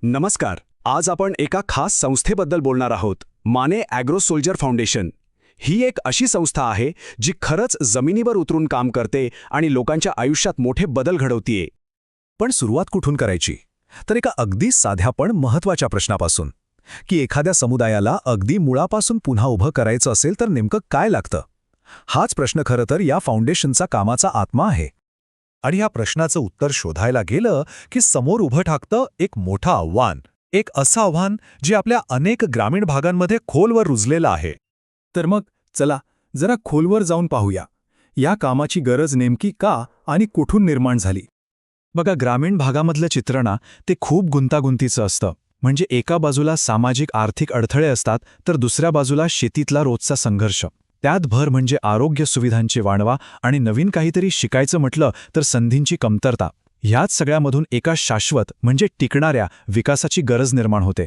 नमस्कार. आज आपण एका खास संस्थेबद्दल बोलणार आहोत. माने ॲग्रो सोल्जर फाउंडेशन. ही एक अशी संस्था आहे जी खरंच जमिनीवर उतरून काम करते आणि लोकांच्या आयुष्यात मोठे बदल घडवतीये. पण सुरुवात कुठून करायची? तर एका अगदी साध्या पण महत्त्वाच्या प्रश्नापासून, की एखाद्या समुदायाला अगदी मुळापासून पुन्हा उभं करायचं असेल तर नेमकं काय लागतं? हाच प्रश्न खरं तर या फाउंडेशनचा कामाचा आत्मा आहे. आणि या प्रश्नाचं उत्तर शोधायला गेलं की समोर उभं ठाकतं एक मोठं आव्हान, एक असं आव्हान जे आपल्या अनेक ग्रामीण भागांमध्ये खोलवर रुजलेलं आहे. तर मग चला जरा खोलवर जाऊन पाहूया, या कामाची गरज नेमकी का आणि कुठून निर्माण झाली. बघा, ग्रामीण भागामधलं चित्रण ते खूप गुंतागुंतीचं असतं. म्हणजे एका बाजूला सामाजिक आर्थिक अडथळे असतात, तर दुसऱ्या बाजूला शेतीतला रोजचा संघर्ष. त्यात भर म्हणजे आरोग्य सुविधांचे वाणवा आणि नवीन काहीतरी शिकायचं म्हटलं तर संधींची कमतरता. ह्याच सगळ्यामधून एका शाश्वत म्हणजे टिकणाऱ्या विकासाची गरज निर्माण होते.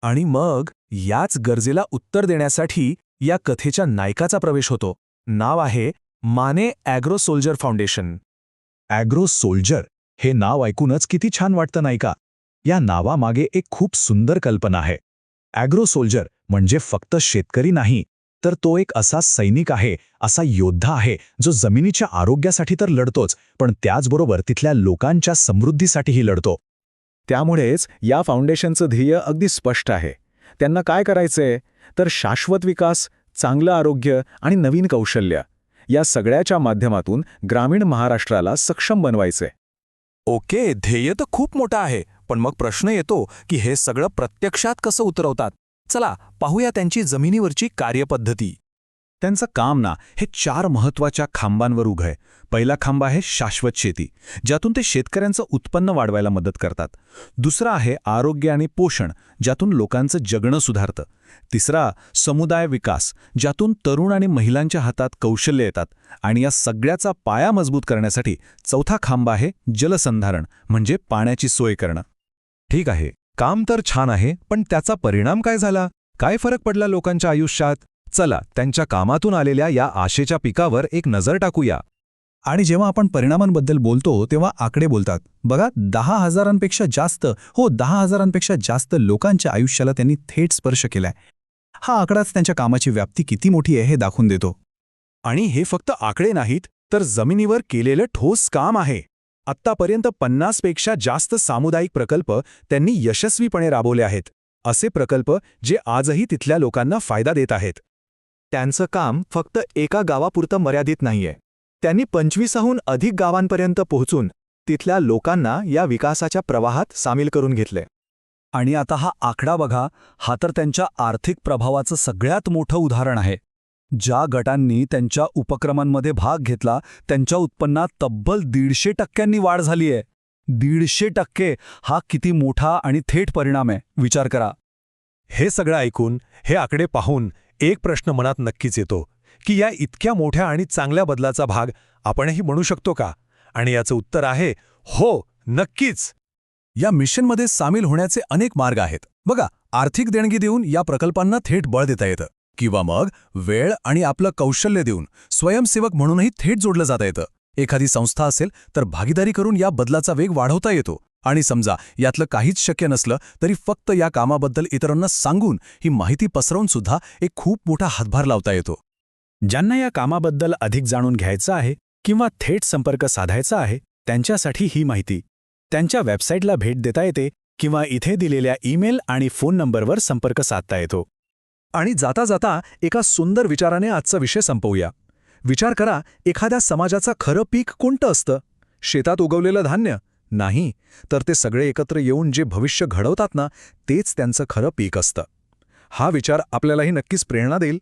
आणि मग याच गरजेला उत्तर देण्यासाठी या कथेच्या नायकाचा प्रवेश होतो. नाव आहे Mane agro soldier foundation. Agro soldier हे नाव ऐकूनच किती छान वाटतं नाही का? या नावामागे एक खूप सुंदर कल्पना आहे. ॲग्रो सोल्जर म्हणजे फक्त शेतकरी नाही, तर तो एक असा सैनिक आहे, असा योद्धा आहे जो जमिनीच्या आरोग्यासाठी तर लढतोच, पण त्याचबरोबर तिथल्या लोकांच्या समृद्धीसाठीही लढतो. त्यामुळेच या फाउंडेशनचं ध्येय अगदी स्पष्ट आहे. त्यांना काय करायचंय तर शाश्वत विकास, चांगलं आरोग्य आणि नवीन कौशल्य या सगळ्याच्या माध्यमातून ग्रामीण महाराष्ट्राला सक्षम बनवायचंय. ओके, ध्येय तर खूप मोठं आहे, पण मग प्रश्न येतो की हे सगळं प्रत्यक्षात कसं उतरवतात? चला पाहूया त्यांची जमिनीवरची कार्यपद्धती. त्यांचं काम हे 4 महत्त्वाच्या खांबांवर उभं आहे. पहिला खांब आहे शाश्वत शेती, ज्यातून ते शेतकऱ्यांचं उत्पन्न वाढवायला मदत करतात. दुसरा आहे आरोग्य आणि पोषण, ज्यातून लोकांचं जगणं सुधारतं. तिसरा समुदाय विकास, ज्यातून तरुण आणि महिलांच्या हातात कौशल्य येतात. आणि या सगळ्याचा पाया मजबूत करण्यासाठी चौथा खांब आहे जलसंधारण, म्हणजे पाण्याची सोय करणं. ठीक आहे, काम तर छान आहे, पण त्याचा परिणाम काय झाला? काय फरक पडला लोकांच्या आयुष्यात? चला त्यांच्या कामातून आलेल्या या आशेच्या पिकावर एक नजर टाकूया. आणि जेव्हा आपण परिणामांबद्दल बोलतो तेव्हा आकडे बोलतात. बघा, 10,000पेक्षा जास्त 10,000पेक्षा जास्त लोकांच्या आयुष्याला त्यांनी थेट स्पर्श केलाय. हा आकडाच त्यांच्या कामाची व्याप्ती किती मोठी आहे हे दाखवून देतो. आणि हे फक्त आकडे नाहीत, तर जमिनीवर केलेलं ठोस काम आहे. आत्तापर्यंत 50पेक्षा जास्त सामुदायिक प्रकल्प त्यांनी यशस्वीपणे राबवले आहेत. असे प्रकल्प जे आजही तिथल्या लोकांना फायदा देत आहेत. त्यांचं काम फक्त एका गावापुरतं मर्यादित नाहीये. त्यांनी 25हून अधिक गावांपर्यंत पोहोचून तिथल्या लोकांना या विकासाच्या प्रवाहात सामील करून घेतले. आणि आता हा आकडा बघा, हा तर त्यांच्या आर्थिक प्रभावाचं सगळ्यात मोठं उदाहरण आहे. ज्या गटांनी त्यांच्या उपक्रमांमध्ये भाग घेतला त्यांच्या उत्पन्नात तब्बल 150% वाढ झालीय. 150%! हा किती मोठा आणि थेट परिणाम आहे, विचार करा. हे सगळं ऐकून, हे आकडे पाहून एक प्रश्न मनात नक्कीच येतो की या इतक्या मोठ्या आणि चांगल्या बदलाचा भाग आपणही बनू शकतो का? आणि याचं उत्तर आहे हो, नक्कीच. या मिशनमध्ये सामील होण्याचे अनेक मार्ग आहेत. बघा, आर्थिक देणगी देऊन या प्रकल्पांना थेट बळ देता येतं, किंवा मग वेळ आणि आपलं कौशल्य देऊन स्वयंसेवक म्हणूनही थेट जोडलं जाता येतं. एखादी संस्था असेल तर भागीदारी करून या बदलाचा वेग वाढवता येतो. आणि समजा यातलं काहीच शक्य नसलं तरी फक्त या कामाबद्दल इतरांना सांगून ही माहिती पसरवून सुद्धा एक खूप मोठा हातभार लावता येतो. ज्यांना या कामाबद्दल अधिक जाणून घ्यायचं आहे किंवा थेट संपर्क साधायचा आहे, त्यांच्यासाठी ही माहिती त्यांच्या वेबसाईटला भेट देता येते किंवा इथे दिलेल्या ईमेल आणि फोन नंबरवर संपर्क साधता येतो. आणि जाता जाता एका सुंदर विचाराने आजचा विषय संपवूया. विचार करा, एखाद्या समाजाचं खरं पीक कोणतं असतं? शेतात उगवलेलं धान्य? नाही, तर ते सगळे एकत्र येऊन जे भविष्य घडवतात तेच त्यांचं खरं पीक असतं. हा विचार आपल्यालाही नक्कीच प्रेरणा देईल.